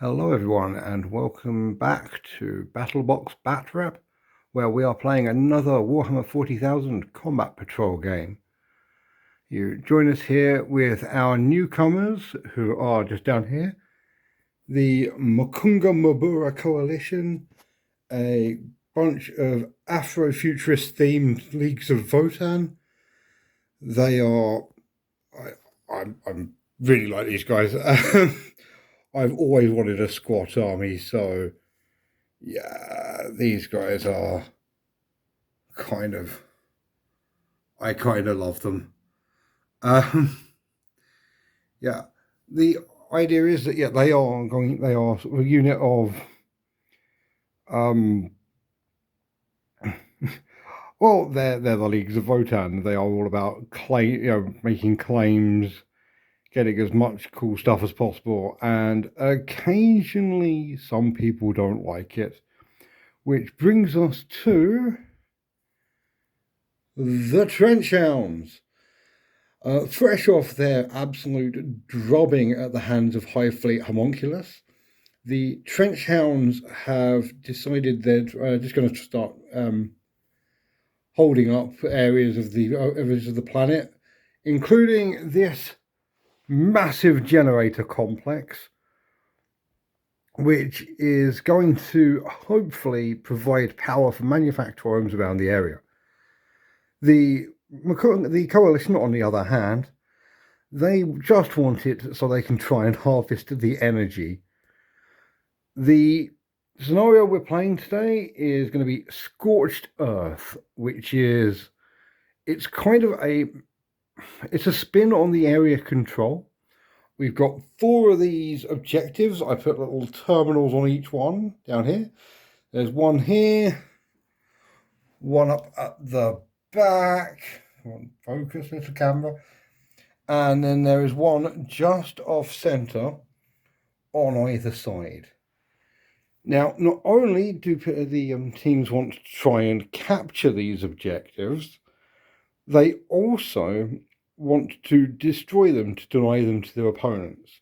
Hello everyone and welcome back to BattleBox Batrep, where we are playing another Warhammer 40,000 Combat Patrol game. You join us here with our newcomers who are just down here. The Mukunga M'bura Coalition, a bunch of Afrofuturist themed leagues of Votann. They are... I'm really like these guys. I've always wanted a squat army, so yeah, these guys are I kind of love them. Yeah, the idea is that they are sort of a unit of well, they're the leagues of Votann. They are all about making claims, getting as much cool stuff as possible, and occasionally some people don't like it, which brings us to the Trench Hounds. Fresh off their absolute drubbing at the hands of High Fleet Homunculus, the Trench Hounds have decided they're just going to start holding up areas of the planet, including this massive generator complex, which is going to hopefully provide power for manufactorums around the area. The coalition, on the other hand, they just want it so they can try and harvest the energy. The scenario we're playing today is going to be Scorched Earth, which is it's a spin on the area control. We've got 4 of these objectives. I put little terminals on each one down here. There's one here, one up at the back. Focus, little camera. And then there is one just off center on either side. Now, not only do the teams want to try and capture these objectives, they also want to destroy them, to deny them to their opponents.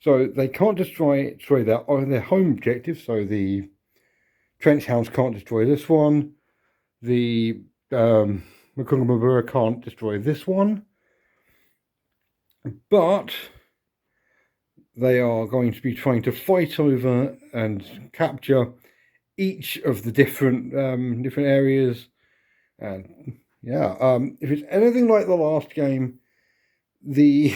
So they can't destroy their home objective. So the Trench Hounds can't destroy this one. The Mukunga M'bura can't destroy this one. But they are going to be trying to fight over and capture each of the different areas. And if it's anything like the last game, the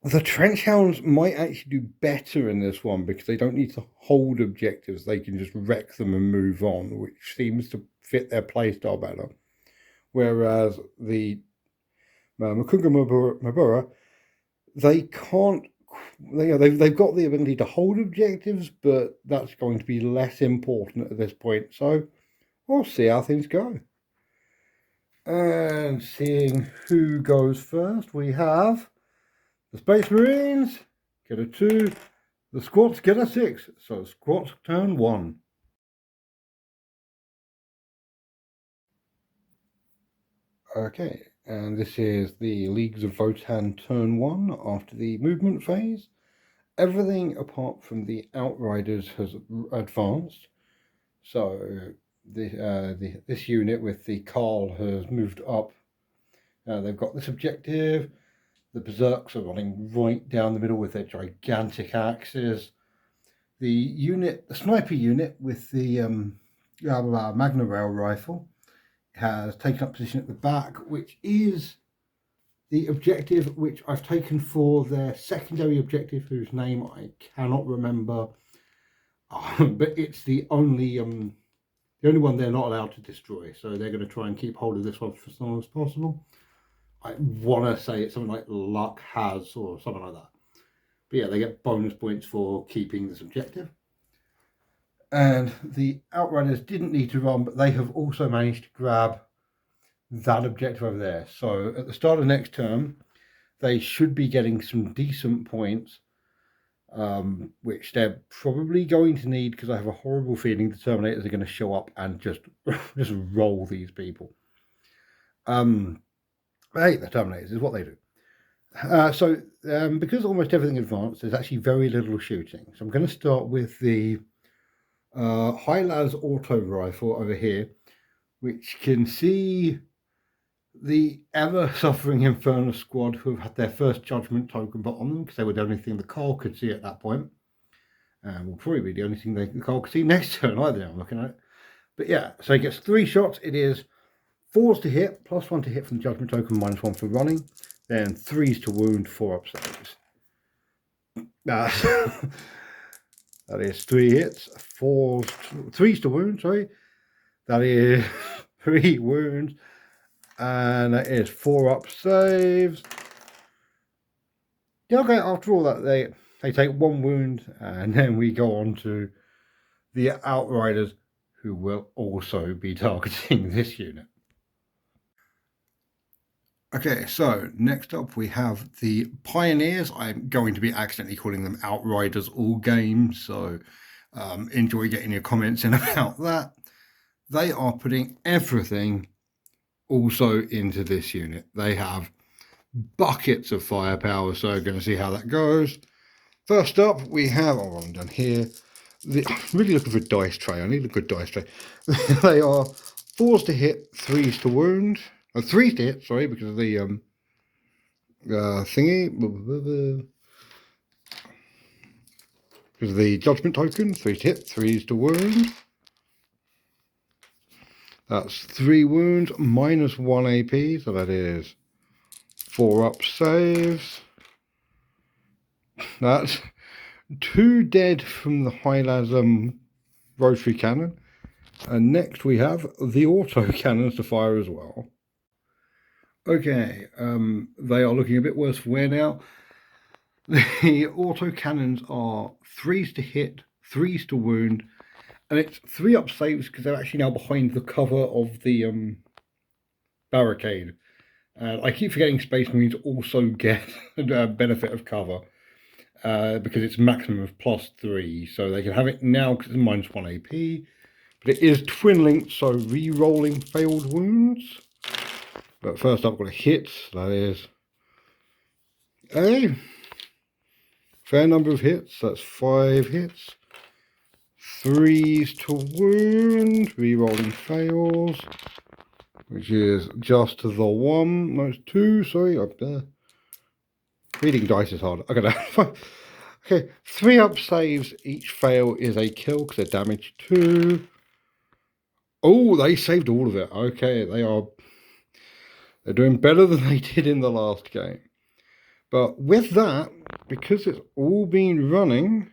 the Trench Hounds might actually do better in this one because they don't need to hold objectives. They can just wreck them and move on, which seems to fit their playstyle better. Whereas the Mukunga M'bura, they've got the ability to hold objectives, but that's going to be less important at this point. So we'll see how things go. And seeing who goes first, we have the Space Marines get a 2, the Squats get a 6. So Squats turn 1. Okay, and this is the Leagues of Votann turn 1 after the movement phase. Everything apart from the Outriders has advanced. So this unit with the Carl has moved up. They've got this objective. The Berserks are running right down the middle with their gigantic axes. The sniper unit with the Magna Rail rifle has taken up position at the back, which is the objective which I've taken for their secondary objective, whose name I cannot remember. But it's the only one they're not allowed to destroy. So they're going to try and keep hold of this one for as long as possible. I want to say it's something like Luck Has or something like that. But yeah, they get bonus points for keeping this objective. And the Outriders didn't need to run, but they have also managed to grab that objective over there. So at the start of next term, they should be getting some decent points, which they're probably going to need, because I have a horrible feeling the Terminators are going to show up and just roll these people. Hey, the Terminators is what they do. Because almost everything advanced, there's actually very little shooting. So I'm going to start with the high-las auto rifle over here, which can see the ever-suffering Infernus squad who have had their first judgment token put on them, because they were the only thing the Carl could see at that point. And will probably be the only thing the Carl could see next turn either, I'm looking at it. But yeah, so he gets 3 shots. It is 4s to hit, +1 to hit from the judgment token, -1 for running. Then 3s to wound, 4 up saves. That is 3 hits, 3s to wound, sorry. That is 3 wounds. And that is 4 up saves. Yeah, okay, after all that, they take 1 wound, and then we go on to the Outriders, who will also be targeting this unit. Okay, so next up we have the Pioneers. I'm going to be accidentally calling them Outriders all game, so enjoy getting your comments in about that. They are putting everything also into this unit. They have buckets of firepower, so we're going to see how that goes. First up, we have, I'm done here. I'm really looking for a dice tray. I need a good dice tray. They are 4s to hit, 3s to wound. 3s to hit, sorry, because of the thingy. Because of the judgment token, 3s to hit, 3s to wound. That's 3 wounds, -1 AP, so that is 4 up saves. That's 2 dead from the high-las rotary cannon. And next we have the auto cannons to fire as well. Okay, they are looking a bit worse for wear now. The auto cannons are 3s to hit, 3s to wound, and it's 3 up saves because they're actually now behind the cover of the barricade. I keep forgetting Space Marines also get the benefit of cover because it's maximum of +3, so they can have it now because it's -1 AP. But it is twin linked, so re-rolling failed wounds. But first up, I've got a hit. That is a fair number of hits. That's 5 hits. 3s to wound. Re-rolling fails, which is just the 1. No, it's 2. Sorry, reading dice is hard. Okay, okay. 3 up saves. Each fail is a kill because they're damage 2. Oh, they saved all of it. Okay, they're doing better than they did in the last game. But with that, because it's all been running,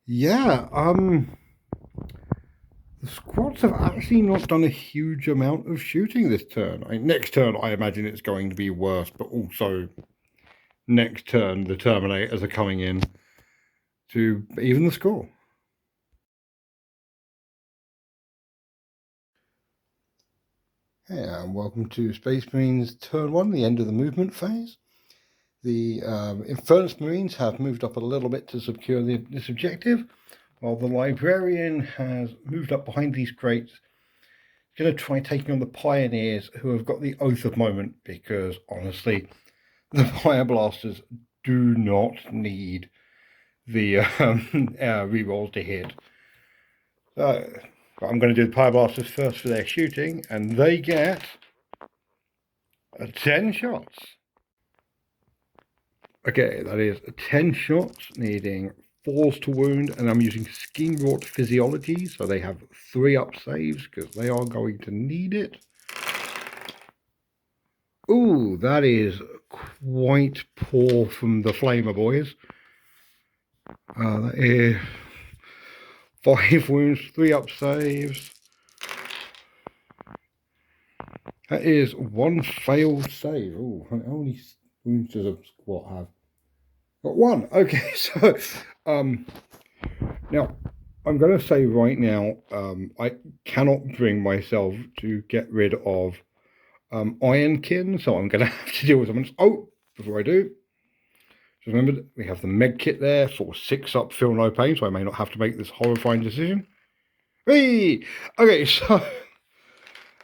yeah, the squads have actually not done a huge amount of shooting this turn. Next turn, I imagine it's going to be worse, but also next turn, the Terminators are coming in to even the score. Hey, and welcome to Space Marines Turn 1, the end of the movement phase. The Infernus Marines have moved up a little bit to secure this objective, while the Librarian has moved up behind these crates. He's going to try taking on the Pioneers, who have got the Oath of Moment, because honestly, the Fire Blasters do not need the rerolls to hit. So I'm going to do the Fire Blasters first for their shooting, and they get 10 shots. Okay, that is 10 shots, needing 4s to wound, and I'm using Scheme Wrought Physiology, so they have 3 up saves, because they are going to need it. Ooh, that is quite poor from the Flamer boys. That is 5 wounds, 3 up saves. That is 1 failed save. Ooh, how many wounds does a squat have? Got 1. Okay, so now I'm going to say right now, I cannot bring myself to get rid of Ironkin, so I'm going to have to deal with someone. Oh, before I do, just remember we have the med kit there for 6 up, feel no pain, so I may not have to make this horrifying decision. Hey, okay, so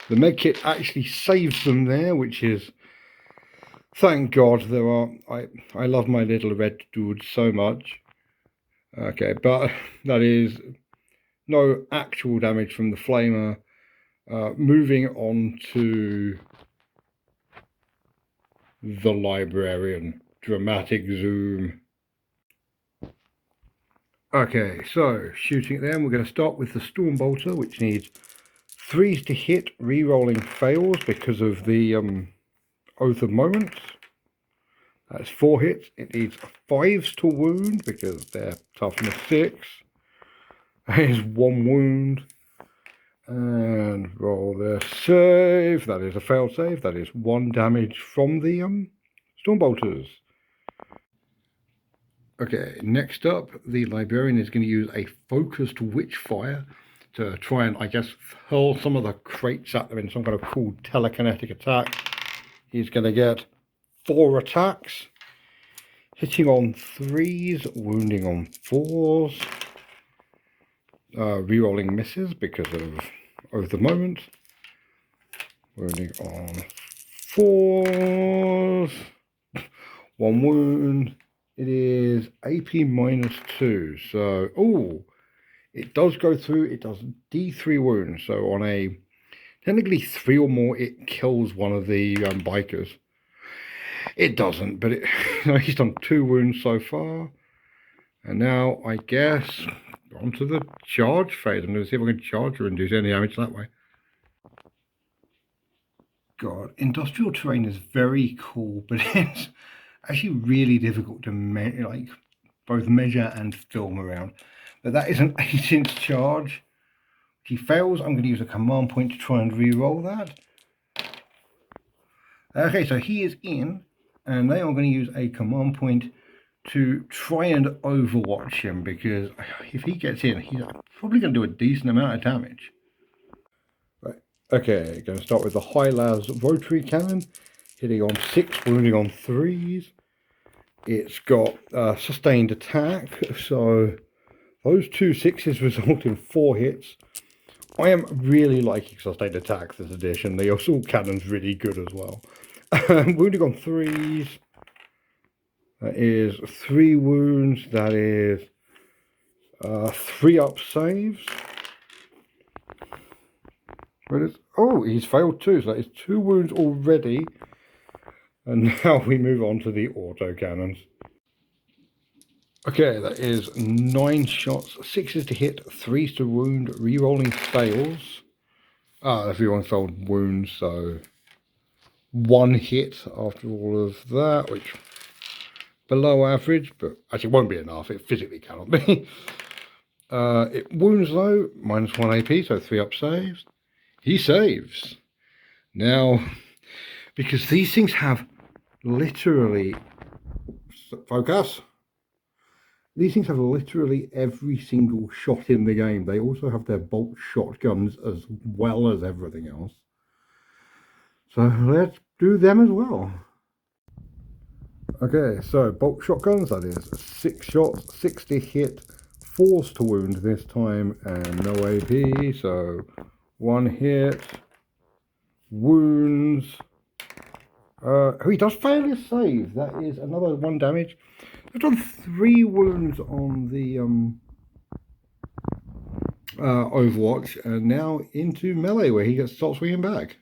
the med kit actually saves them there, which is Thank God there are. I love my little red dude so much. Okay, but that is no actual damage from the flamer. Moving on to the librarian. Dramatic zoom. Okay, so shooting at them, we're going to start with the Stormbolter, which needs 3s to hit, re-rolling fails because of the Oath of Moments. That's 4 hits. It needs 5s to wound because they're toughness 6. That is 1 wound. And roll their save. That is a failed save. That is 1 damage from the Stormbolters. Okay, next up, the Librarian is going to use a focused Witchfire to try and, I guess, hurl some of the crates at them in some kind of cool telekinetic attack. He's going to get 4 attacks, hitting on 3s, wounding on 4s, re-rolling misses because of Oath of Moment, wounding on 4s, 1 wound. It is AP -2, so, oh, it does go through, it does D3 wounds, so on a, technically 3 or more, it kills one of the bikers. It doesn't, but it, he's done 2 wounds so far, and now, I guess, onto the charge phase. I'm going to see if I can charge her and do any damage that way. God, industrial terrain is very cool, but it's actually really difficult to both measure and film around. But that is an 8-inch charge. If he fails, I'm going to use a command point to try and re-roll that. Okay, so he is in, and they are going to use a command point to try and overwatch him, because if he gets in, he's probably going to do a decent amount of damage. Right. Okay, going to start with the high las rotary cannon, hitting on 6, wounding on 3s. It's got sustained attack, so those 2 6s result in 4 hits. I am really liking sustained attack this edition. The assault cannon's really good as well. Wounding on 3s. That is 3 wounds. That is 3 up saves. Oh, he's failed 2, so that is 2 wounds already. And now we move on to the autocannons. Okay, that is 9 shots, 6s to hit, 3s to wound, re-rolling fails. Everyone failed wounds, so 1 hit after all of that, which below average, but actually won't be enough. It physically cannot be. It wounds though, -1 AP, so 3 up saves. He saves. Now, because these things have literally, focus. These things have literally every single shot in the game. They also have their bolt shotguns as well as everything else. So let's do them as well. Okay, so bolt shotguns, that is 6 shots, 6 to hit, 4s to wound this time, and no AP, so 1 hit, wounds. He does fail his save. That is another 1 damage. I've done 3 wounds on the Overwatch, and now into melee where he starts swinging back.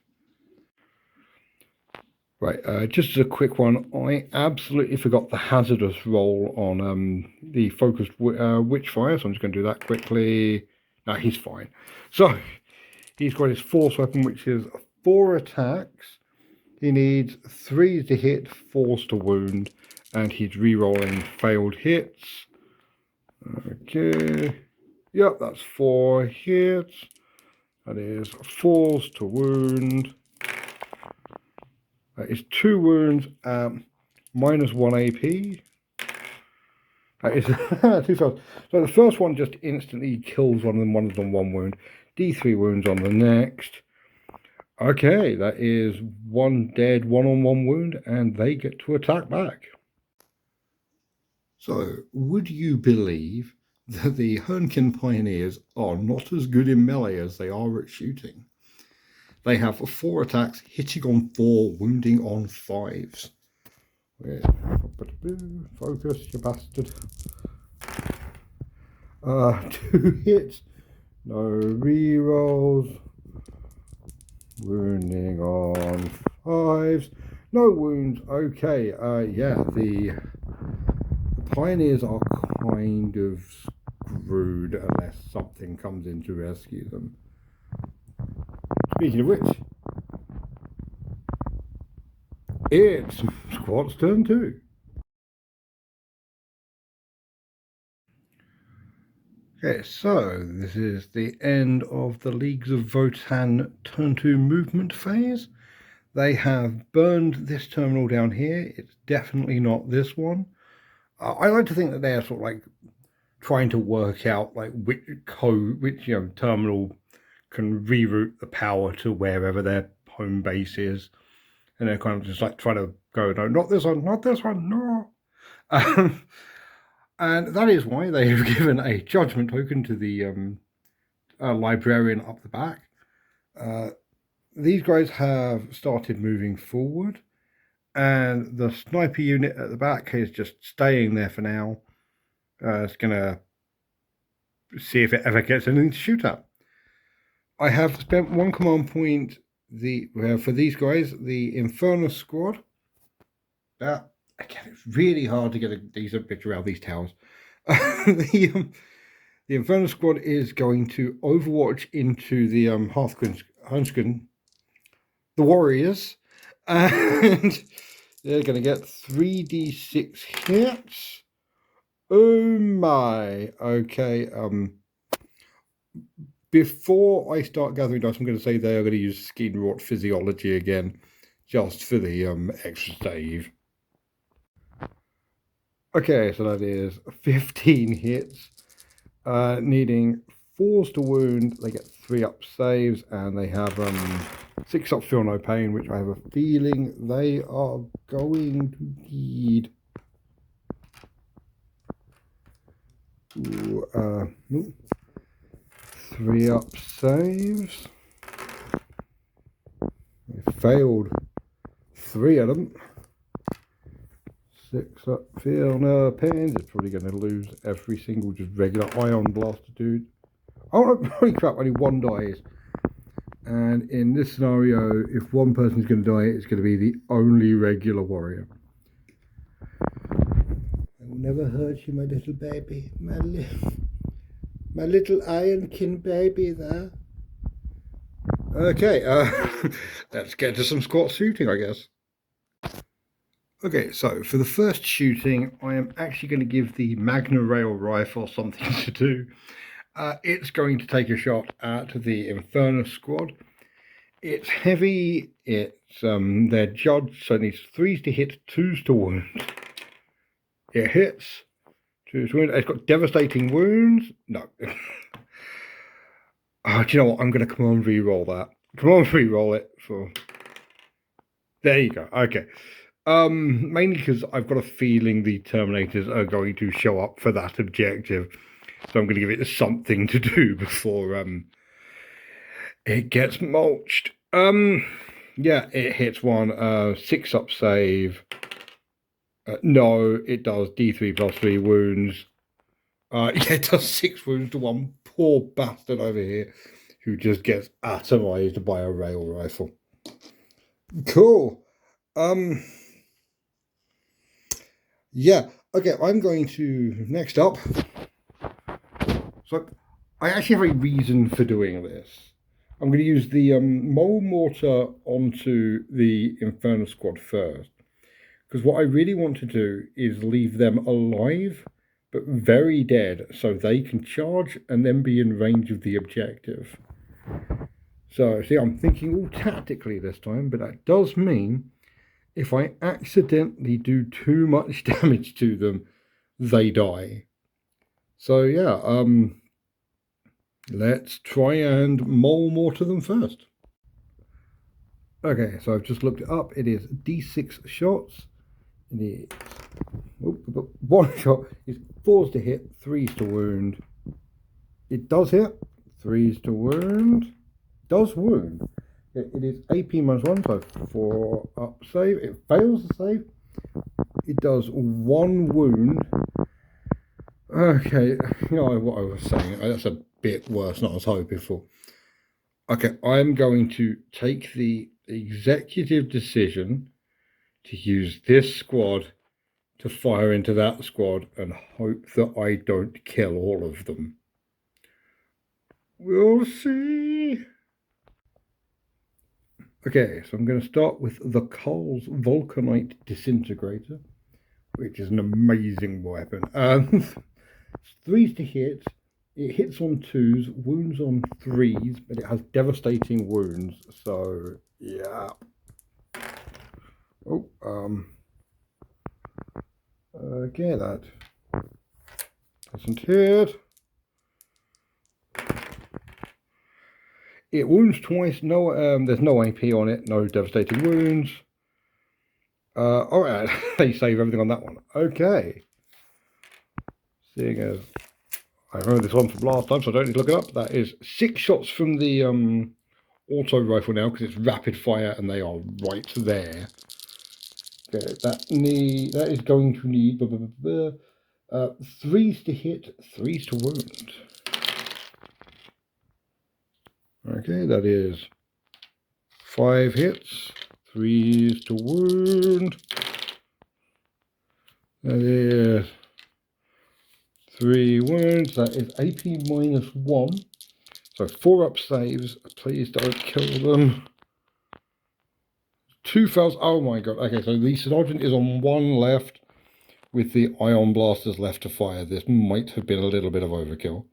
Right, just as a quick one, I absolutely forgot the hazardous roll on the focused Witchfire, so I'm just going to do that quickly. No, he's fine. So, he's got his force weapon, which is 4 attacks. He needs 3s to hit, 4s to wound, and he's re-rolling failed hits. Okay. Yep, that's 4 hits. That is 4s to wound. That is 2 wounds, -1 AP. That is 2 fails. So the first one just instantly kills one of them 1 wound. D3 wounds on the next. Okay, that is 1 dead, 1-on-1 wound, and they get to attack back. So, would you believe that the Hernkin Pioneers are not as good in melee as they are at shooting? They have 4 attacks, hitting on 4, wounding on 5s. Focus, you bastard. 2 hits. No rerolls. Wounding on 5s. No wounds. Okay. Yeah, the pioneers are kind of screwed unless something comes in to rescue them. Speaking of which, it's Squad's turn 2. Okay, so this is the end of the Leagues of Votann turn 2 movement phase. They have burned this terminal down here. It's definitely not this one. I like to think that they're sort of like trying to work out like which terminal can reroute the power to wherever their home base is, and they're kind of just like trying to go, no, not this one, not this one, no. And that is why they have given a judgment token to the librarian up the back. These guys have started moving forward, and the sniper unit at the back is just staying there for now. It's going to see if it ever gets anything to shoot at. I have spent 1 command point for these guys, the Infernus squad. Again, it's really hard to get a decent picture out of these towers. The Infernus squad is going to overwatch into the Hanskin, the warriors, and they're going to get 3d6 hits. Oh my. Okay. Before I start gathering dice, I'm going to say they are going to use skin rot physiology again, just for the extra save. Okay, so that is 15 hits, needing 4s to wound. They get 3 up saves, and they have 6 up feel no pain, which I have a feeling they are going to need. Ooh, 3 up saves. They failed 3 of them. 6 up feel no pain. It's probably going to lose every single just regular ion blaster dude. Oh no, holy crap, only 1 dies. And in this scenario, if one person is going to die, it's going to be the only regular warrior. I will never hurt you, my little baby. My little ironkin baby there. Okay, let's get to some squat shooting, I guess. Okay, so for the first shooting, I am actually going to give the Magna Rail rifle something to do. It's going to take a shot at the Infernus squad. It's heavy, it's they're judged, so it needs 3s to hit, 2s to wound. It hits, 2s to wound. It's got devastating wounds. No. Oh, do you know what? I'm going to command re-roll that. Command re-roll it for... There you go. Okay. Mainly because I've got a feeling the Terminators are going to show up for that objective. So I'm going to give it something to do before it gets mulched. Yeah, it hits 1. 6 up save. No, it does D3 plus 3 wounds. Yeah, it does 6 wounds to 1 poor bastard over here who just gets atomized by a rail rifle. Cool. Yeah, okay, I'm going to, next up, so I actually have a reason for doing this. I'm going to use the mole mortar onto the Infernus squad first, because what I really want to do is leave them alive, but very dead, so they can charge and then be in range of the objective. So, see, I'm thinking all tactically this time, but that does mean if I accidentally do too much damage to them, they die. So yeah, let's try and mole mortar them first. Okay, so I've just looked it up. It is D6 shots. It is 1 shot is 4s to hit, 3s to wound. It does hit, 3s to wound. Does wound. It is AP -1, so 4 up save. It fails the save. It does 1 wound. Okay, you know what I was saying, that's a bit worse than I was hoping for. Okay, I'm going to take the executive decision to use this squad to fire into that squad and hope that I don't kill all of them. We'll see. Okay, so I'm going to start with the Cole's Vulcanite Disintegrator, which is an amazing weapon. 3s to hit. It hits on 2s, wounds on 3s, but it has devastating wounds. So yeah. Oh, okay, that doesn't hit. It wounds twice. No, there's no AP on it. No devastating wounds. All right, they save everything on that one. Okay. Seeing as I remember this one from last time, so I don't need to look it up. That is 6 shots from the auto rifle now because it's rapid fire and they are right there. Okay, that is going to need 3s to hit, 3s to wound. Okay, that is 5 hits, 3s to wound. That is 3 wounds. That is AP -1. So 4 up saves. Please don't kill them. 2 fails. Oh my god. Okay, so the sergeant is on 1 left with the ion blasters left to fire. This might have been a little bit of overkill.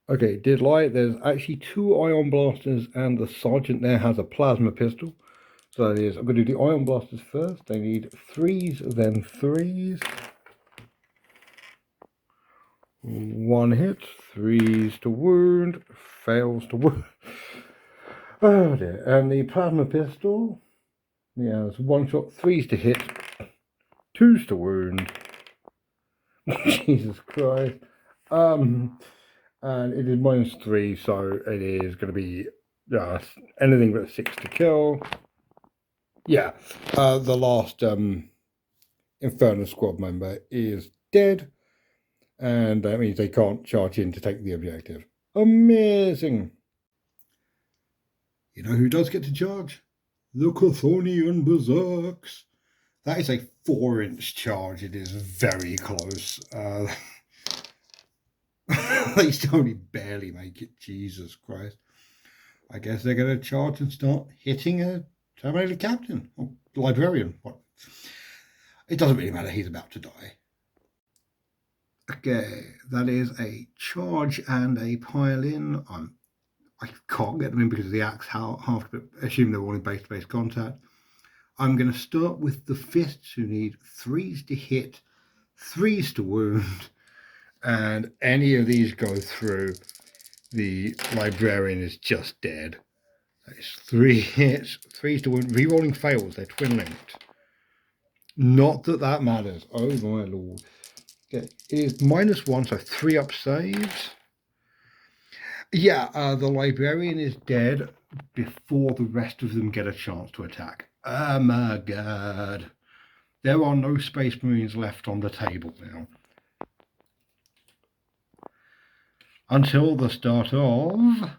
Okay, did lie. There's actually 2 ion blasters and the sergeant there has a plasma pistol. So that is, I'm going to do the ion blasters first. They need 3s, then 3s. 1 hit, 3s to wound, fails to wound. Oh dear. And the plasma pistol, yeah, it's 1 shot, 3s to hit, 2s to wound. Jesus Christ. And it is -3, so it is going to be anything but 6 to kill. Yeah, the last Infernus squad member is dead, and that means they can't charge in to take the objective. Amazing. You know who does get to charge? The Chthonian Berserks. That is a 4-inch charge. It is very close. They still only barely make it. Jesus Christ. I guess they're going to charge and start hitting a Terminator captain or librarian. What? It doesn't really matter. He's about to die. Okay, that is a charge and a pile in. I can't get them in because of the axe half, but assume they're all in base-to-base contact. I'm going to start with the fists, who need 3s to hit, 3s to wound, and any of these go through, the librarian is just dead. That is 3 hits, 3s to wound. Rerolling fails, they're twin linked. Not that that matters. Oh my lord. Okay, it is -1, so 3 up saves. Yeah, the librarian is dead before the rest of them get a chance to attack. Oh my god. There are no Space Marines left on the table now. Until the start of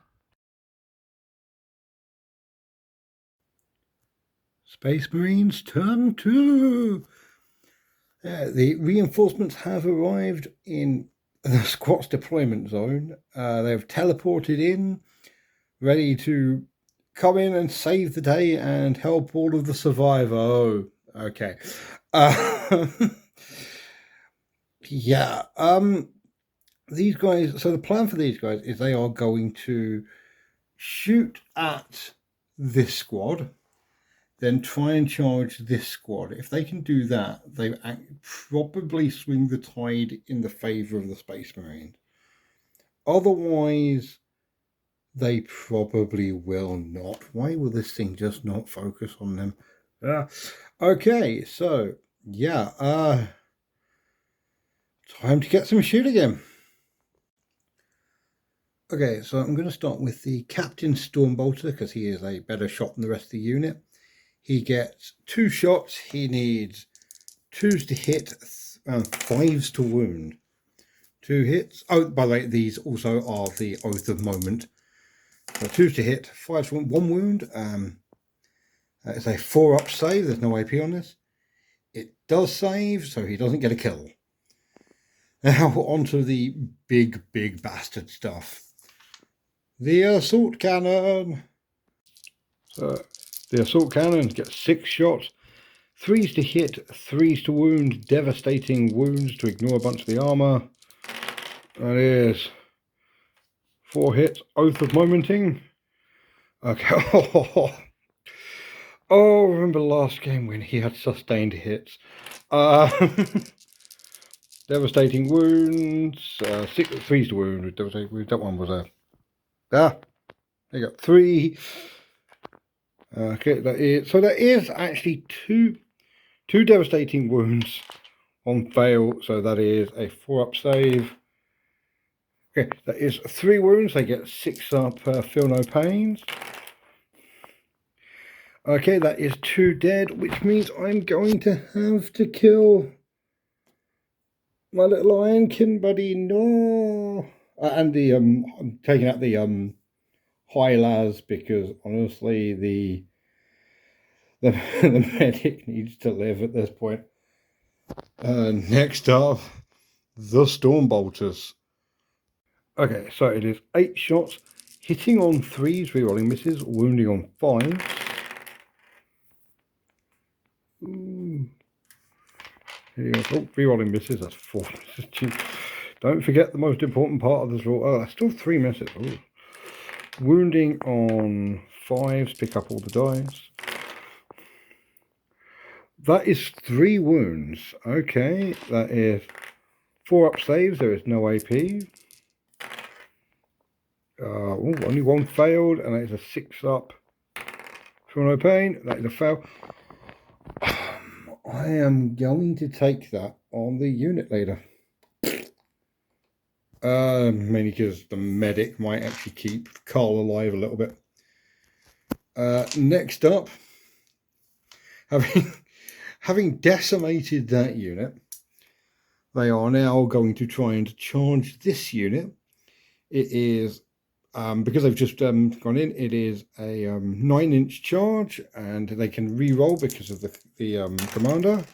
Space Marines turn 2. The reinforcements have arrived in the squat's deployment zone. They've teleported in, ready to come in and save the day and help all of the survivors. Oh, okay. Yeah. These guys. So the plan for these guys is they are going to shoot at this squad, then try and charge this squad. If they can do that, they probably swing the tide in the favor of the Space Marines. Otherwise, they probably will not. Why will this thing just not focus on them? Okay, so yeah, time to get some shooting again. Okay, so I'm going to start with the Captain Stormbolter because he is a better shot than the rest of the unit. he gets 2 shots. He needs 2s to hit, 5s to wound. 2 hits. Oh, by the way, these also are the Oath of Moment. So 2s to hit, 5s to wound, 1 wound. It's a 4-up save. There's no AP on this. It does save, so he doesn't get a kill. Now onto the big bastard stuff. The assault cannon. So the assault cannon gets 6 shots, 3s to hit, 3s to wound, devastating wounds to ignore a bunch of the armor. That is 4 hits, Oath of Momenting. Okay. Oh, remember the last game when he had sustained hits. Devastating wounds, 3s to wound. Devastating wounds. That one was a there you go, 3. Okay, that is actually two devastating wounds on fail, so that is a 4-up save. Okay, that is 3 wounds. They get 6 up. Feel no pains. Okay, that is 2 dead, which means I'm going to have to kill my little Ironkin buddy. No, and the I'm taking out the high las because honestly the medic needs to live at this point. Next up, the Stormbolters. Okay, so it is 8 shots, hitting on 3s, rerolling misses, wounding on 5s. Rerolling misses, that's 4 misses. Don't forget the most important part of this roll. Oh, that's still 3 misses. Ooh. Wounding on 5s, pick up all the dice. That is 3 wounds. Okay, that is 4-up saves. There is no AP. Only 1 failed, and that is a 6-up. Feel no pain. That is a fail. I am going to take that on the unit leader. Mainly because the medic might actually keep Carl alive a little bit. Next up, having decimated that unit, they are now going to try and charge this unit. It is, because they've just gone in, it is a 9-inch charge, and they can re-roll because of the commander.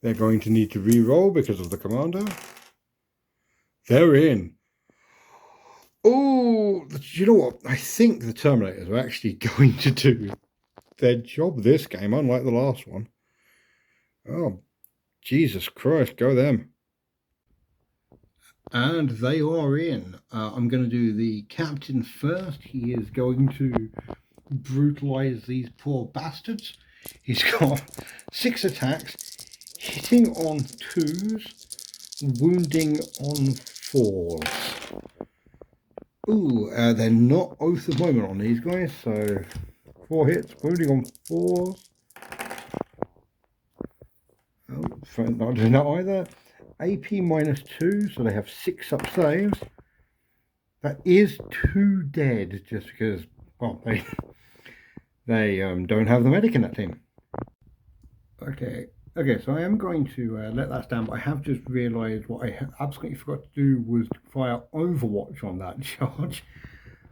They're going to need to re-roll because of the commander. They're in. Oh, you know what? I think the Terminators are actually going to do their job this game, unlike the last one. Oh, Jesus Christ, go them. And they are in. I'm going to do the captain first. He is going to brutalize these poor bastards. He's got 6 attacks, hitting on 2s, wounding on 4s. Ooh, they're not Oath of Moment on these guys, so 4 hits, wounding on 4s. Oh, not doing that either. AP -2, so they have 6-up saves. That is 2 dead, just because, well, they don't have the medic in that team. Okay, so I am going to let that stand, but I have just realised what I absolutely forgot to do was fire Overwatch on that charge,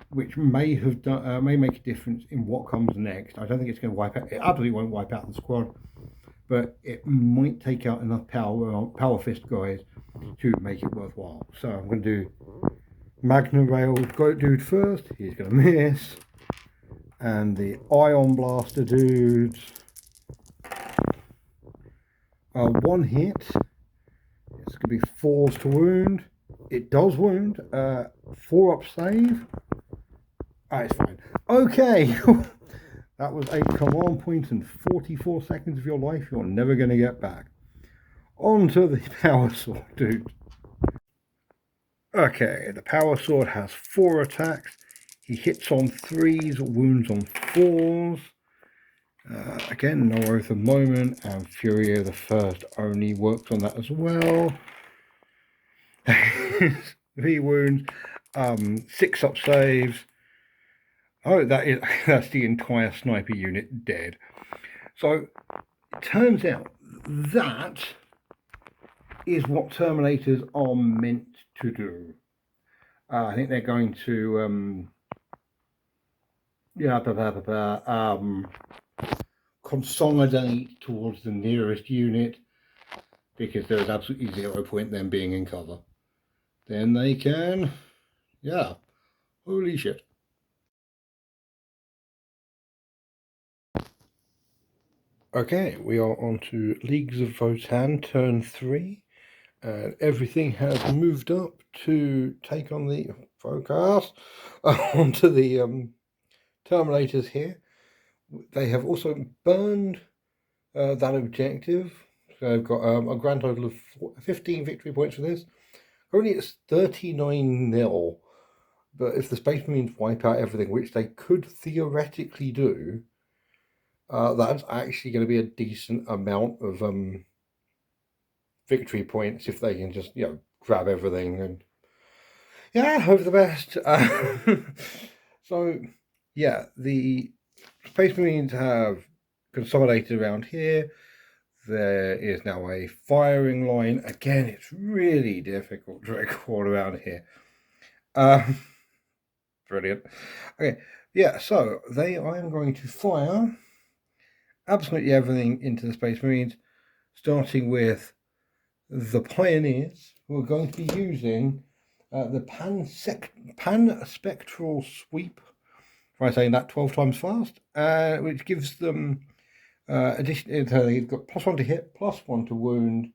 which may have done, may make a difference in what comes next. I don't think it's going to wipe out, it absolutely won't wipe out the squad, but it might take out enough power fist guys to make it worthwhile. So I'm going to do Magna Rail dude first. He's going to miss. And the Ion Blaster dudes. 1 hit. It's going to be 4s to wound. It does wound. 4-up save. It's fine. Okay. That was a command point and 44 seconds of your life you're never going to get back. On to the Power Sword, dude. Okay, the Power Sword has 4 attacks. He hits on 3s, wounds on 4s. Again, no Oath of Moment, and Fury of the First only works on that as well. 3 wounds, 6-up saves. Oh, that's the entire sniper unit dead. So it turns out that is what Terminators are meant to do. I think they're going to consolidate towards the nearest unit, because there is absolutely 0 point them being in cover. Then they can, yeah, holy shit. Okay, we are on to Leagues of Votann, turn 3. And everything has moved up to take on the focus onto the Terminators here. They have also burned that objective. So I've got a grand total of 15 victory points for this. Currently it's 39-0. But if the Space Marines wipe out everything, which they could theoretically do, that's actually going to be a decent amount of victory points if they can just, grab everything and, hope for the best. So, yeah, the Space Marines have consolidated around here. There is now a firing line. Again, it's really difficult to record around here. Brilliant. Okay, yeah, so I am going to fire absolutely everything into the Space Marines, starting with the Pioneers, who are going to be using the pan-spectral sweep. Try saying that 12 times fast, which gives them they've got +1 to hit, +1 to wound,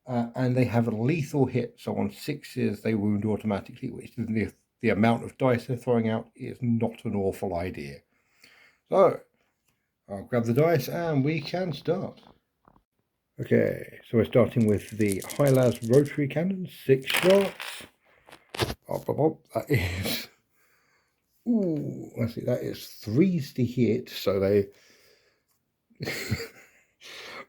and they have a lethal hit. So on 6s, they wound automatically, which the amount of dice they're throwing out is not an awful idea. So I'll grab the dice and we can start. Okay, so we're starting with the high-las rotary cannon, 6 shots. That is, let's see, that is 3s to hit, so they,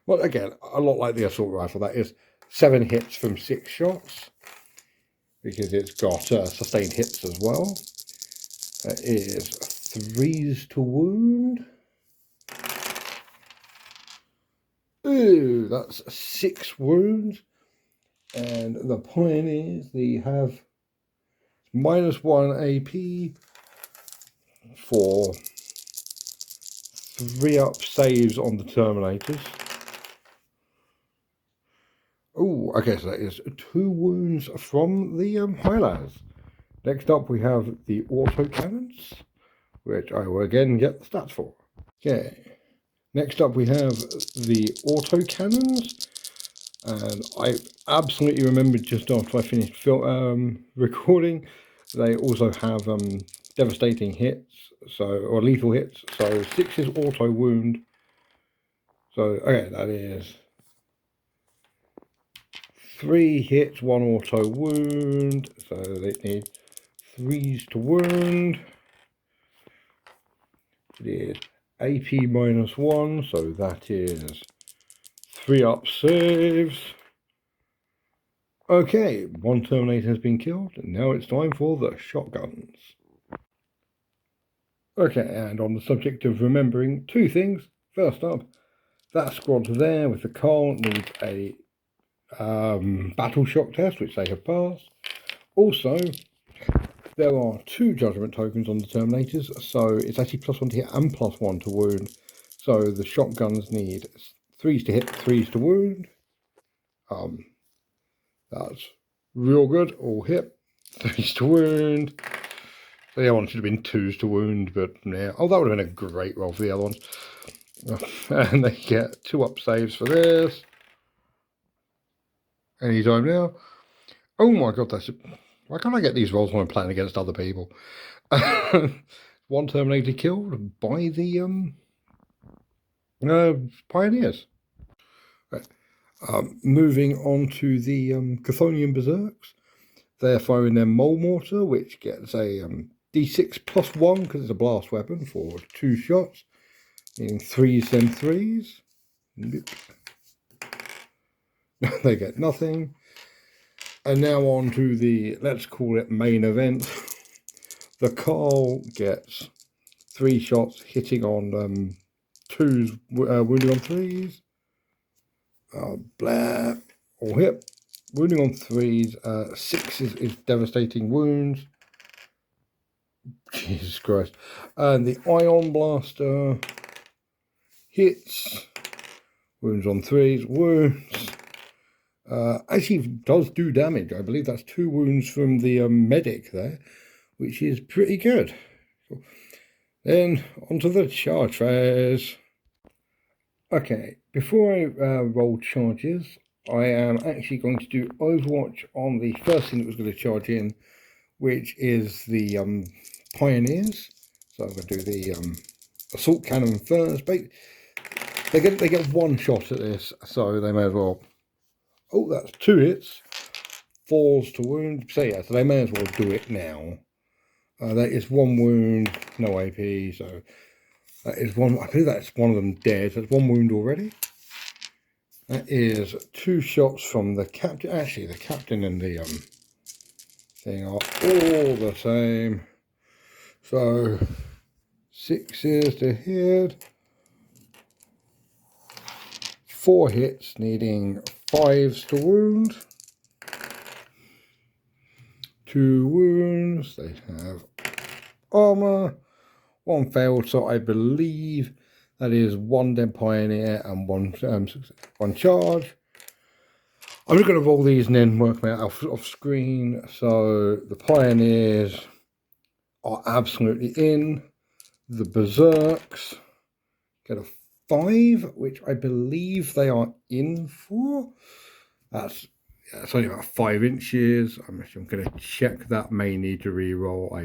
well, again, a lot like the assault rifle, that is 7 hits from 6 shots, because it's got sustained hits as well. That is 3s to wound. Ooh, that's 6 wounds. And the Pioneers, they have -1 AP for 3-up saves on the Terminators. Oh, okay, so that is 2 wounds from the high-las. Next up, we have the autocannons, which I will again get the stats for. Okay, next up we have the autocannons, and I absolutely remembered just after I finished recording, they also have devastating hits, or lethal hits. So 6 is auto wound. So okay, that is 3 hits, 1 auto wound. So they need 3s to wound. It is AP -1, so that is 3-up saves. Okay, 1 Terminator has been killed, and now it's time for the shotguns. Okay, and on the subject of remembering 2 things, first up, that squad there with the Carl needs a battle shock test, which they have passed. Also, there are 2 judgment tokens on the Terminators, so it's actually +1 to hit and +1 to wound. So the shotguns need 3s to hit, 3s to wound. That's real good. All hit, 3s to wound. The other one should have been 2s to wound, but yeah. Oh, that would have been a great roll for the other ones. And they get 2-up saves for this. Anytime now. Oh my god, why can't I get these rolls when I'm playing against other people? 1 Terminator killed by the Pioneers. Okay. Moving on to the Chthonian Berserks. They're firing their Mole Mortar, which gets a D6 +1 because it's a blast weapon for 2 shots, meaning 3s then 3s. They get nothing. And now on to the, let's call it main event. The Carl gets 3 shots, hitting on 2s, wounding on 3s. Blah, all hit. Wounding on 3s, 6 is devastating wounds. Jesus Christ. And the Ion Blaster hits. Wounds on 3s, wounds. Actually does do damage. I believe that's 2 wounds from the medic there, which is pretty good. Then onto the charge phase. Okay, before I roll charges, I am actually going to do Overwatch on the first thing that was going to charge in, which is the Pioneers. So I'm going to do the Assault Cannon first. They get 1 shot at this, so they may as well. Oh, that's 2 hits, 4s to wound. So yeah, so they may as well do it now. That is 1 wound, no AP, so that is 1. I believe that's one of them dead. So that's 1 wound already. That is 2 shots from the captain. Actually, the captain and the thing are all the same. So 6s to hit. 4 hits, needing 5s to wound. 2 wounds. They have armor. 1 failed, so I believe that is 1 dead pioneer and 1 charge. I'm just going to roll these and then work them out off screen. So the pioneers are absolutely in. The berserks get a 5, which I believe they are in for. That's only about 5 inches. I'm going to check that. May need to re-roll.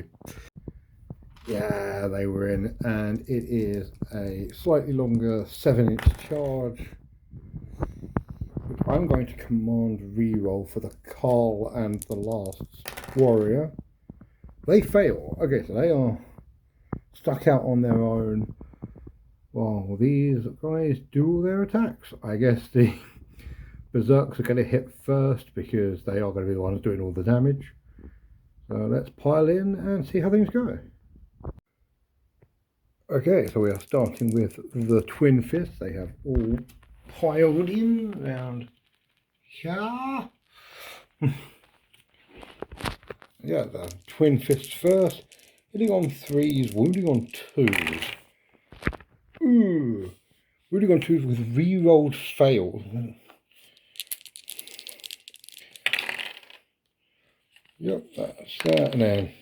Yeah, they were in, and it is a slightly longer 7-inch charge, which I'm going to command re-roll for the Carl and the last warrior. They fail. Okay, so they are stuck out on their own. Well, these guys do all their attacks. I guess the berserks are going to hit first because they are going to be the ones doing all the damage. So let's pile in and see how things go. Okay, so we are starting with the twin fists. They have all piled in around here. Yeah, the twin fists first. Hitting on 3s, wounding on 2s. Ooh, wounding on 2s with re-rolled fails. Yep, that's that. And then,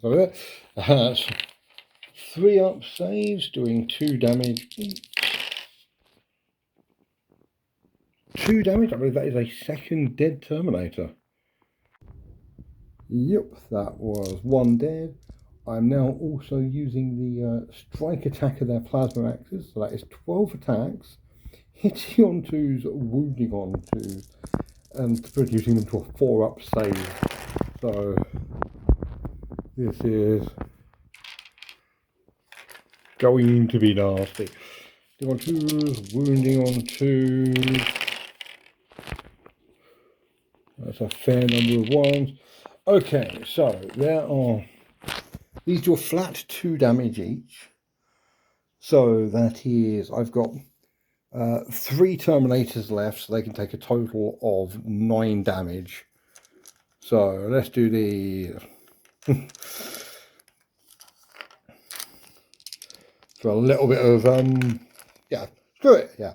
so that's 3 up saves, doing 2 damage each. 2 damage, I believe that is a 2nd dead Terminator. Yep, that was 1 dead. I'm now also using the strike attack of their plasma axes, so that is 12 attacks, hitting on 2s, wounding on 2s, and reducing them to a 4-up save. So this is going to be nasty. Hitting on 2s, wounding on 2s. That's a fair number of 1s. Okay, so these do a flat 2 damage each. So that is, I've got 3 Terminators left, so they can take a total of 9 damage. So let's do the for a little bit of yeah, screw it, yeah.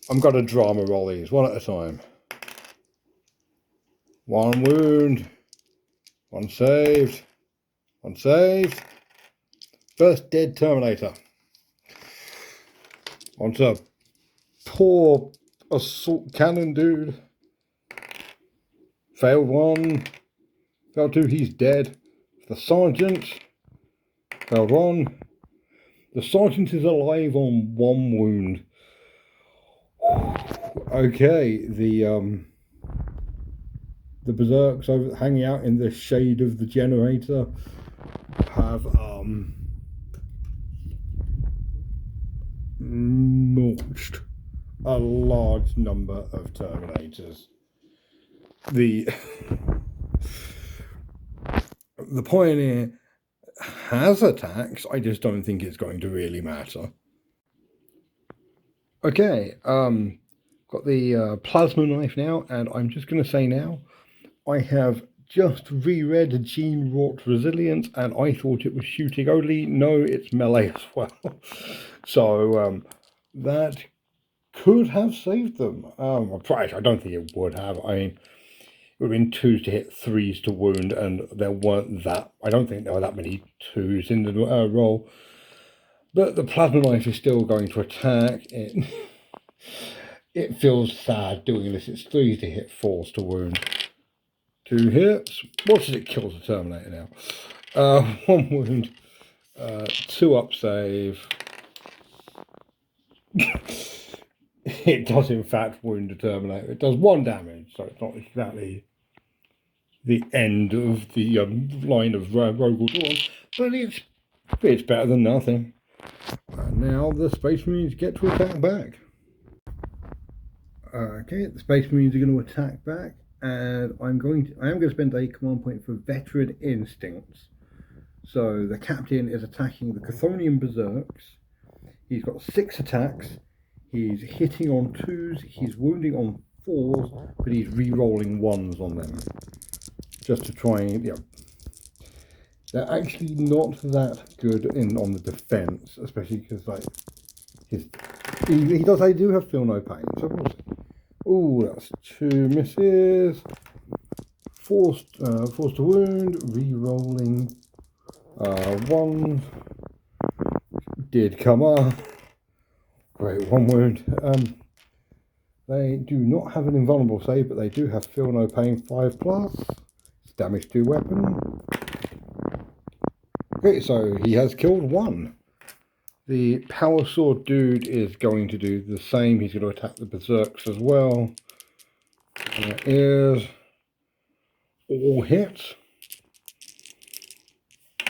I'm going to drama roll these 1 at a time. 1 wound, 1 saved, 1 saved. First dead Terminator. Onto poor assault cannon dude. Failed 1. Failed 2, he's dead. The sergeant. Failed 1. The sergeant is alive on 1 wound. Okay, the berserks over hanging out in the shade of the generator have launched a large number of Terminators. The the Pioneer has attacks, I just don't think it's going to really matter. Okay, got the plasma knife now, and I'm just going to say now, I have just reread Gene Wrought Resilience, and I thought it was shooting only. No, it's melee as well. So that could have saved them. I don't think it would have. I mean, it would have been 2s to hit, 3s to wound, and there weren't that. I don't think there were that many 2s in the roll. But the plasma knife is still going to attack. It feels sad doing this. It's 3s to hit, 4s to wound. 2 hits. What does it kill the Terminator now? 1 wound. 2 up save. It does in fact wound the Terminator. It does 1 damage, so it's not exactly the end of the line of Rogel Dawn, but it's better than nothing. And now the Space Marines get to attack back. Okay, the Space Marines are going to attack back, and I am going to spend a command point for Veteran Instincts. So the captain is attacking the Chthonian Berserks. He's got 6 attacks. He's hitting on 2s. He's wounding on 4s, but he's re-rolling 1s on them, just to try and they're actually not that good on the defense, especially because like they do have feel no pain. So we'll see. Oh, that's 2 misses. Forced to wound, re-rolling. 1 did come up. Great, 1 wound. They do not have an invulnerable save, but they do have feel no pain 5+. It's damage to weapon. Okay, so he has killed 1. The power sword dude is going to do the same. He's going to attack the berserks as well. That is all hits.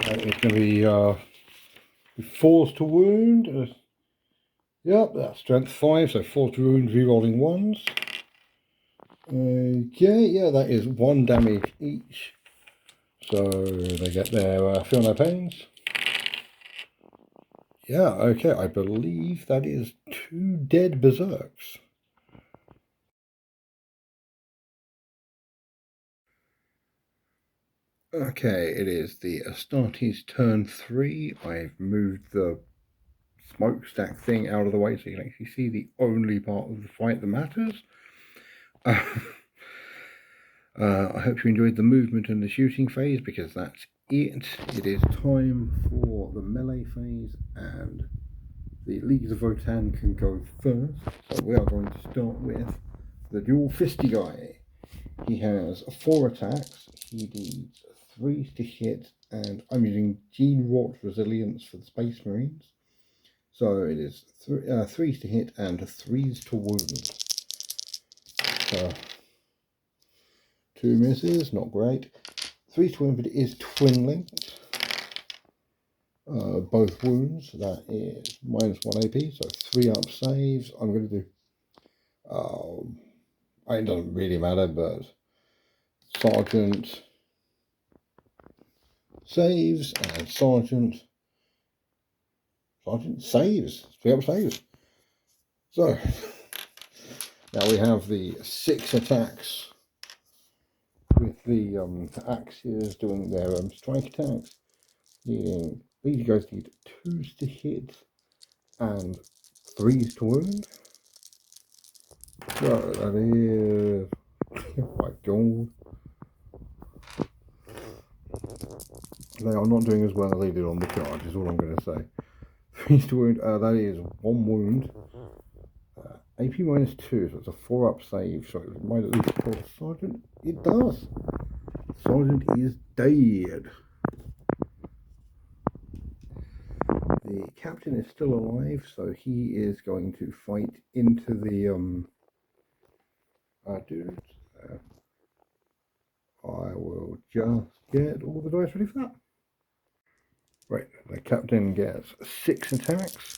It's going to be 4s to wound. Yep, that's strength 5, so 4 to wound, re-rolling 1s. Okay, yeah, that is 1 damage each. So they get their feel no pains. Yeah, okay, I believe that is 2 dead berserks. Okay, it is the Astartes turn 3. I've moved the smokestack thing out of the way so you can actually see the only part of the fight that matters. I hope you enjoyed the movement and the shooting phase, because that's it. It is time for the melee phase, and the Leagues of Votann can go first. So we are going to start with the dual fisty guy. He has 4 attacks. He needs 3s to hit, and I'm using Gene Wrought Resilience for the Space Marines. So it is 3s to hit and 3s to wound. So 2 misses, not great. 3s to wound, but it is twin linked. Both wounds, that is -1 AP, so 3 up saves. I'm going to do, it doesn't really matter, but Sergeant saves, and Sergeant saves, 3 up saves. So now we have the 6 attacks with the axes doing their strike attacks. These guys need 2s to hit and 3s to wound. So that is, oh my god, they are not doing as well as they did on the charge, is all I'm going to say. 3s to wound, that is 1 wound. AP -2, so it's a 4 up save, so it might at least kill Sergeant. It does. Sergeant is dead. The captain is still alive, so he is going to fight into the dudes. I will just get all the dice ready for that. Right, the captain gets 6 attacks.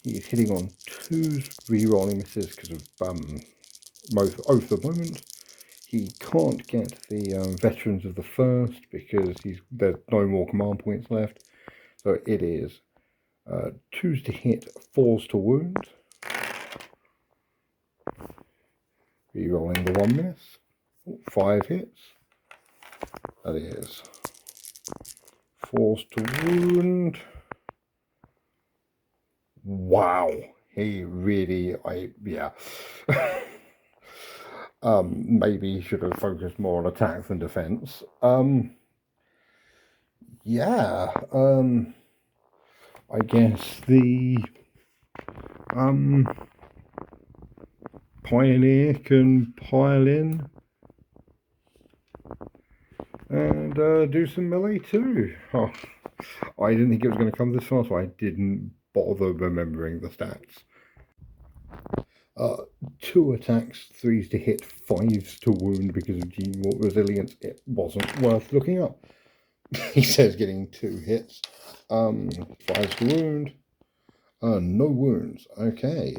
He is hitting on 2s, re-rolling misses because of both at the moment. He can't get the veterans of the first because there's no more command points left. So it is 2s to hit, 4s to wound. Rerolling the 1 miss. 5 hits. That is 4s to wound. Wow. He really, yeah. Maybe he should have focused more on attack than defense. Yeah. I guess the Pioneer can pile in and do some melee too. Oh, I didn't think it was going to come this far, so I didn't bother remembering the stats. 2 attacks, 3s to hit, 5s to wound because of Gene Wart resilience. It wasn't worth looking up. He says getting 2 hits, 5s to wound, no wounds. Okay,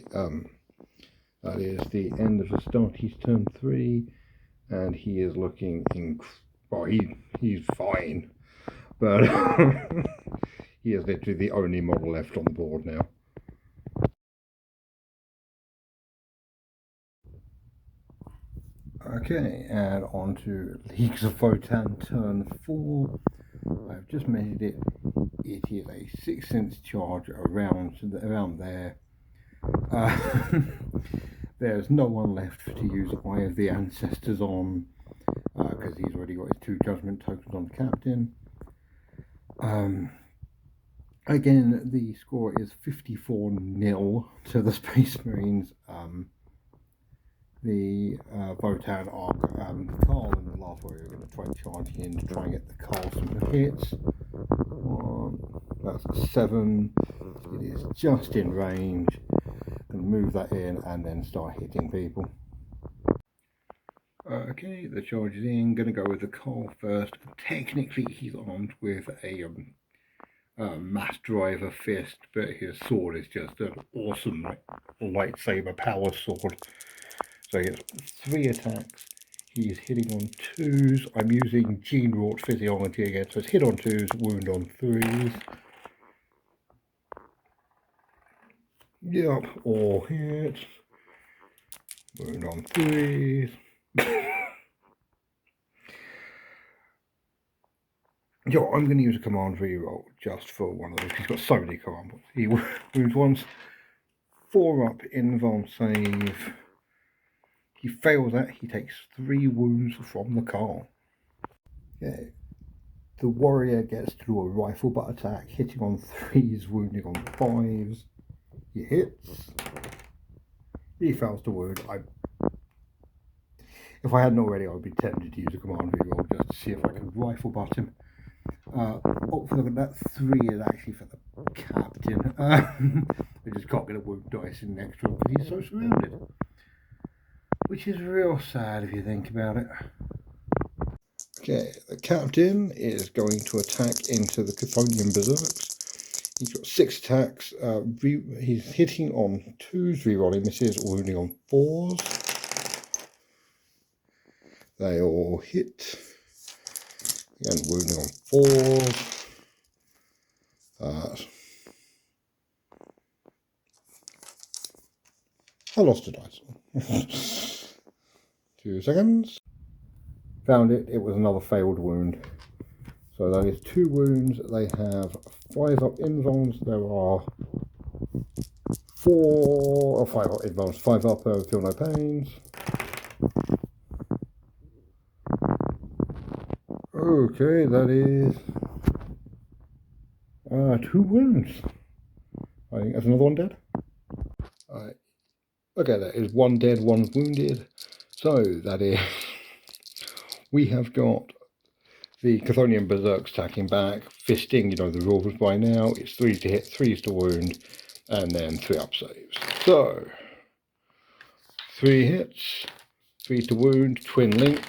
that is the end of Astartes turn 3, and he is looking well, he's fine, but he is literally the only model left on the board now. Okay, and on to Leagues of Votann turn 4. I've just measured it. It is a 6-inch charge around there. There's no one left to use Eye of the Ancestors on because he's already got his 2 judgment tokens on the captain. Again, the score is 54-0 to the Space Marines. The Votann are Carl and the last warrior are going to try and charge in to try and get the Carl some hits. That's 7. It is just in range. Going to move that in and then start hitting people. Okay, the charge is in. Going to go with the Carl first. Technically, he's armed with a mass driver fist, but his sword is just an awesome lightsaber power sword. So he has 3 attacks. He's hitting on 2s. I'm using Gene Wart physiology again, so it's hit on 2s, wound on 3s. Yep, all hits. Wound on 3s. Yo, I'm going to use a command reroll just for one of those. He's got so many command points. He wounds once. 4 up, invuln save. He fails that. He takes 3 wounds from the Carl. Okay. The warrior gets to do a rifle butt attack, hitting on 3s, wounding on 5s. He hits. He fails to wound. If I hadn't already, I would be tempted to use a command reroll just to see if I could rifle butt him. For that 3 is actually for the captain. I just can't get a wound dice in next roll because he's so surrounded. Which is real sad if you think about it. Okay, the captain is going to attack into the Chthonian Berserks. He's got 6 attacks. He's hitting on 2s, rerolling misses, wounding on 4s. They all hit. Again, wounding on 4s. I lost a dice. 2 seconds. Found it. It was another failed wound. So that is 2 wounds. They have 5 up invulns. There are 4 or 5 up invulns. 5 up feel no pains. Okay, that is 2 wounds. I think that's another one dead. Alright. Okay, that is 1 dead, 1 wounded. So that is we have got the Chthonian Berserks attacking back, fisting, you know the rules by now. It's 3s to hit, 3s to wound, and then 3 up saves. So 3 hits, 3 to wound, twin linked,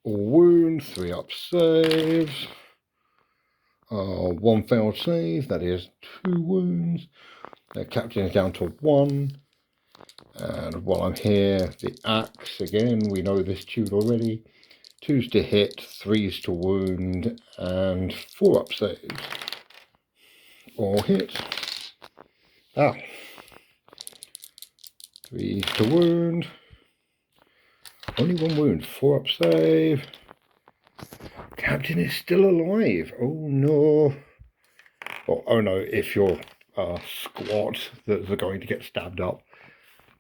all wound, 3 up saves. 1 failed save, that is 2 wounds. The captain is down to 1. And while I'm here, the axe, again, we know this tune already. 2s to hit, 3s to wound, and 4 up saves. All hit. 3s to wound. Only 1 wound, 4 up save. Captain is still alive. Oh no. Oh no, if you're a squat that's going to get stabbed up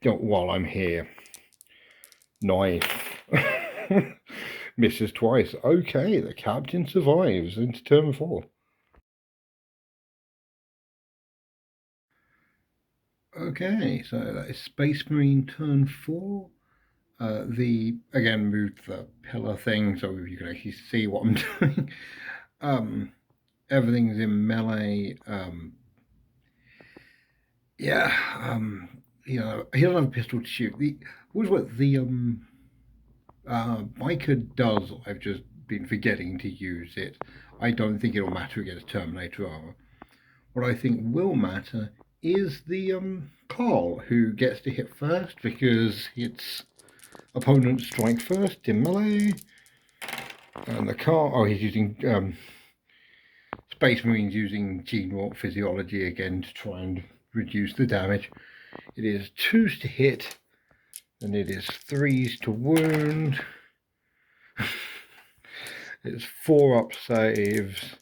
while I'm here. Knife. Misses twice. Okay, the captain survives into turn 4. Okay, so that is Space Marine turn 4. Again, moved the pillar thing so you can actually see what I'm doing. Everything's in melee. He doesn't have a pistol to shoot. Biker does. I've just been forgetting to use it. I don't think it'll matter against Terminator armor. What I think will matter is the Carl, who gets to hit first because its opponents strike first in melee. And the Carl, he's using Space Marines using gene warp physiology again to try and reduce the damage. It is 2s to hit, and it is 3s to wound. It's 4 up saves. If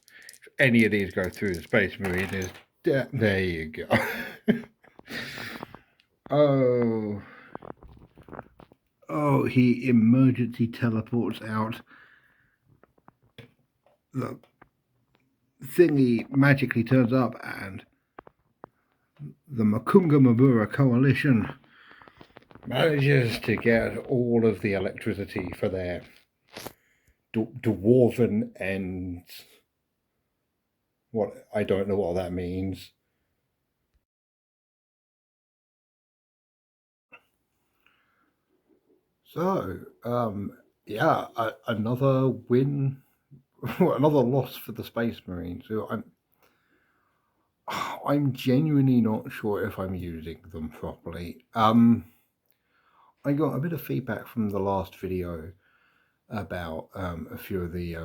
any of these go through, the Space Marine is there you go. Oh, he emergency teleports out. The thingy magically turns up, and the Mukunga M'bura Coalition manages to get all of the electricity for their dwarven ends. What I don't know what that means. So, another win, another loss for the Space Marines. So I'm genuinely not sure if I'm using them properly. I got a bit of feedback from the last video about a few of the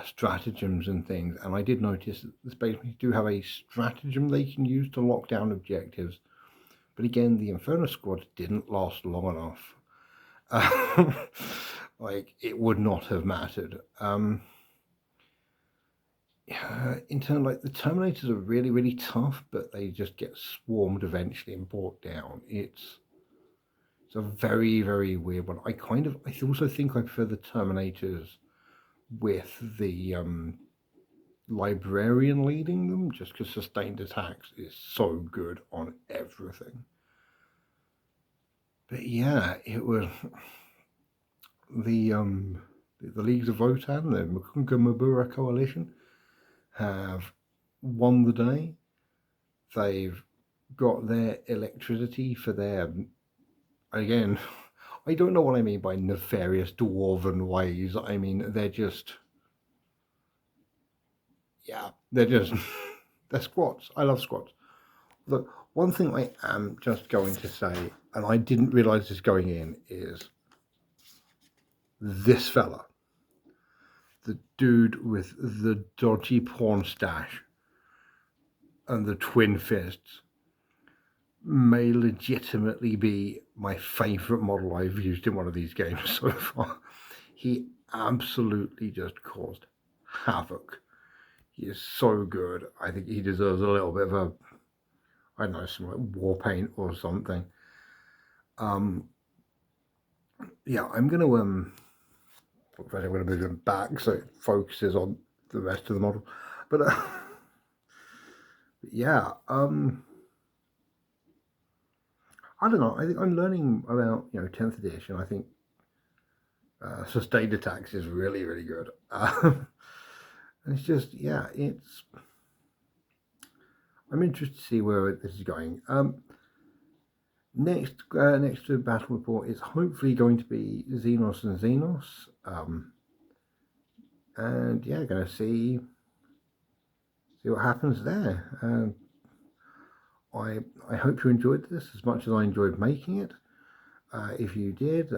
stratagems and things, and I did notice that the Space Marines do have a stratagem they can use to lock down objectives. But again, the Infernus squad didn't last long enough. Like, it would not have mattered. In turn, like, the Terminators are really, really tough, but they just get swarmed eventually and brought down. It's a very, very weird one. I also think I prefer the Terminators with the Librarian leading them, just because sustained attacks is so good on everything. But yeah, it was the Leagues of Votann, the Mukunga M'bura Coalition, have won the day. They've got their electricity for their, again, I don't know what I mean by nefarious dwarven ways. I mean, they're they're squats. I love squats. Look, one thing I am just going to say, and I didn't realize this going in, is this fella, the dude with the dodgy porn stash and the twin fists, may legitimately be my favorite model I've used in one of these games so far. He absolutely just caused havoc. He is so good. I think he deserves a little bit of a, I don't know, some like war paint or something. Yeah, I'm gonna move him back so it focuses on the rest of the model. But yeah, I don't know. I think I'm learning about 10th edition. I think sustained attacks is really, really good. And it's just, yeah, I'm interested to see where this is going. Next to battle report is hopefully going to be Xenos and Xenos. And yeah, going to see what happens there. I hope you enjoyed this as much as I enjoyed making it. If you did,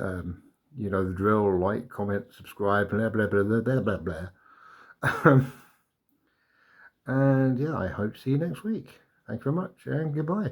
you know the drill, like, comment, subscribe, blah, blah, blah, blah, blah, blah, blah. And yeah, I hope to see you next week. Thank you very much and goodbye.